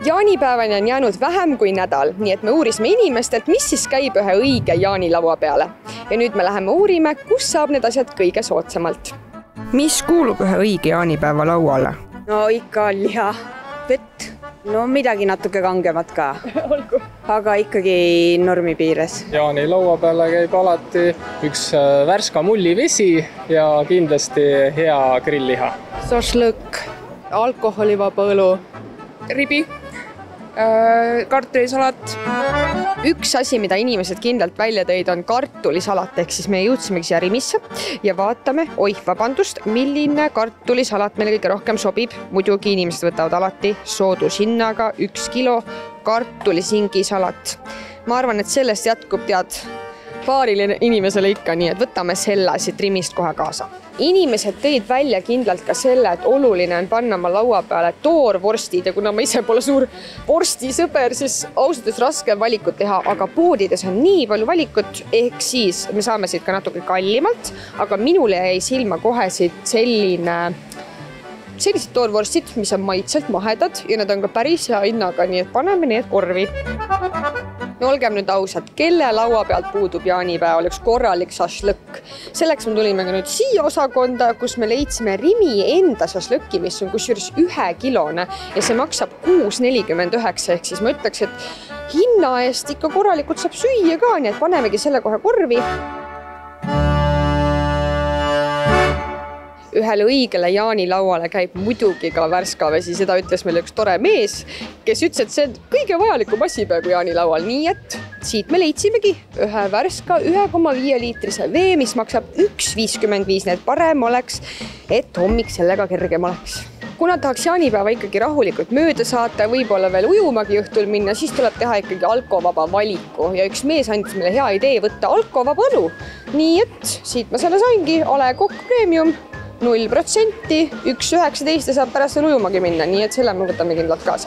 Jaanipäevani on jäänud vähem kui nädal, nii et me uurisime inimestelt, mis siis käib ühe õige jaanilaua peale. Ja nüüd me läheme uurime, kus saab need asjad kõige soodsamalt. Mis kuulub ühe õige jaanipäeva lauale? No ikka liha, vett, no midagi natuke kangemat ka. Aga ikkagi normi piires. Jaanilaua peale käib alati üks värska mullivesi ja kindlasti hea grillliha. Šašlõkk, alkoholivaba õlu, ribi, kartulisalat. Üks asi, mida inimesed kindlalt välja tõid, on kartulisalat, ehk siis me jõudsimegi siia Rimisse ja vaatame, vabandust, milline kartulisalat meile kõige rohkem sobib. Muidugi inimesed võtavad alati soodushinnaga 1 kilo kartulisingisalat. Ma arvan, et sellest jätkub paarile inimesele ikka, nii et võtame selle siit Rimist kohe kaasa. Inimesed tõid välja kindlalt ka selle, et oluline on panna oma laua peale toorvorstid ja kuna ma ise pole suur vorstisõber, siis ausalt raske valikut teha, aga poodides on nii palju valikut, ehk siis me saame siit ka natuke kallimalt, aga minule jäi silma kohe siit sellised toorvorstid, mis on maitselt mahedad ja nad on ka päris hea hinnaga, nii et paneme need korvi. No olgem nüüd ausad, kelle laua pealt puudub jaanipäeval üks korralik šašlõkk. Selleks me tulime ka nüüd siia osakonda, kus me leidsime Rimi enda šašlõkki, mis on kusjuures 1 kilone ja see maksab 6,49, ehk siis ma ütleks, et hinna eest ikka korralikult saab süüa ka, nii et panemegi selle kohe korvi. Ühele õigele jaanilauale käib muidugi ka värskavesi, seda ütles meile üks tore mees, kes ütles, et see on kõige vajalikum asi peaaegu jaanilaual, nii et siit me leidsimegi ühe värska 1,5 liitrise vee, mis maksab 1,55, nii et parem oleks, et hommik sellega kergem oleks. Kuna tahaks jaanipäeva ikkagi rahulikult mööda saata, võib-olla veel ujumagi õhtul minna, siis tuleb teha ikkagi alkovaba valiku ja üks mees andis meile hea idee võtta alkovaba õlu. Nii et siit ma selle saingi, A. Le Coq Premium, 0%, 1,19 ja saab pärast veel ujumagi minna, nii et selle me võtame kindlalt kaasa.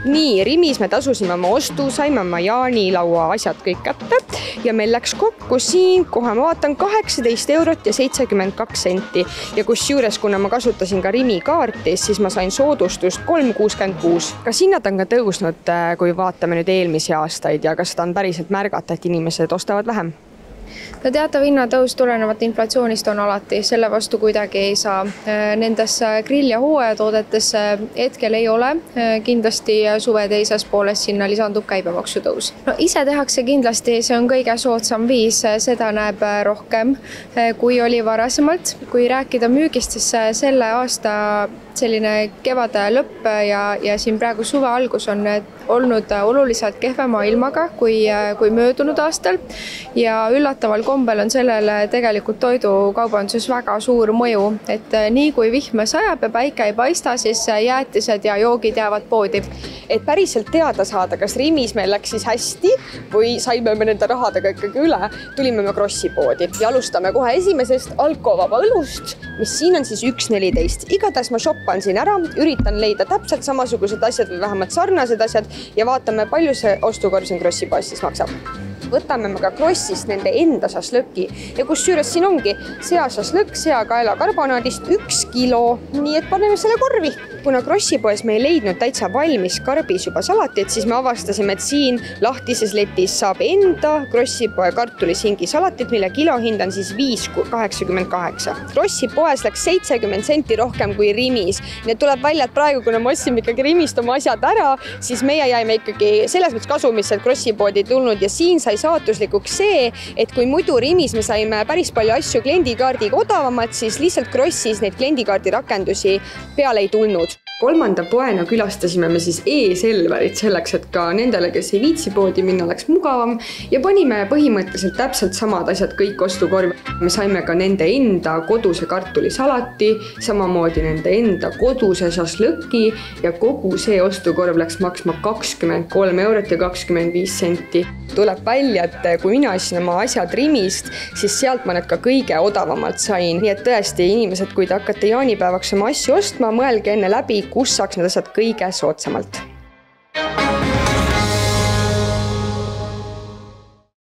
Nii, Rimis me tasusime oma ostu, saime oma jaanilaua asjad kõik kätte ja meil läks kokku siin, kohe ma vaatan, 18,72 € ja kusjuures, kuna ma kasutasin ka Rimi kaarti, siis ma sain soodustust 3,66. Kas hinnad on ka tõusnud, kui vaatame nüüd eelmisi aastaid ja kas seda on päriselt märgata, et inimesed ostavad vähem? No teatav hinnatõus tulenevat inflatsioonist on alati, selle vastu kuidagi ei saa. Nendes grill- ja hooajatoodetesse hetkel ei ole, kindlasti suve teises pooles sinna lisandub käibemaksutõus. No ise tehakse kindlasti, see on kõige soodsam viis, seda näeb rohkem kui oli varasemalt. Kui rääkida müügist, siis selle aasta selline kevade lõpp ja siin praegu suve algus on olnud oluliselt kehvema ilmaga kui möödunud aastal ja üllataval kombel on sellele tegelikult toidukaubanduses väga suur mõju, et nii kui vihme sajab ja päike ei paista, siis jäätised ja joogid jäävad poodi. Et päriselt teada saada, kas Rimis meil läks siis hästi või saime me nende rahadega ikkagi üle, tulime me Krossi poodi ja alustame kohe esimesest alkovaba õlust, mis siin on siis 1,14. Igatahes ma shoppan siin ära, üritan leida täpselt samasugused asjad või vähemalt sarnased asjad ja vaatame, palju see ostukorv siin Krossi poes maksab. Võtame me ka Krossist nende enda šašlõki ja kusjuures siin ongi seašašlõkk seakaela karbonaadist 1 kilo, nii et paneme selle korvi. Kuna Krossi poes me ei leidnud täitsa valmis karbis juba salatit, siis me avastasime, et siin lahtises letis saab enda Krossi poe kartulisingi salatit, mille kilohind on siis 5,88. Krossi poes läks 70 senti rohkem kui Rimis. Need tuleb välja, et praegu, kuna me otsime ikkagi Rimist oma asjad ära, siis meie jäime ikkagi selles mõttes kasumisse, et Krossi poodi tulnud ja siin sai saatuslikuks see, et kui muidu Rimis me saime päris palju asju kliendikaardiga odavamalt, siis lihtsalt Krossis neid kliendikaardi rakendusi peale ei tulnud. Kolmanda poena külastasime me siis E-Selverit selleks, et ka nendele, kes ei viitsi poodi minna, oleks mugavam ja panime põhimõtteliselt täpselt samad asjad kõik ostukorvi. Me saime ka nende enda koduse kartulisalati, samamoodi nende enda koduse šašlõki ja kogu see ostukorv läks maksma 23 € ja 25 senti. Tuleb välja, et kui mina ostsin oma asjad Rimist, siis sealt ma need ka kõige odavamalt sain. Nii et tõesti, inimesed, kui te hakkate jaanipäevaks oma asju ostma, mõelge enne läbi, kus saaks need asjad kõige soodsamalt.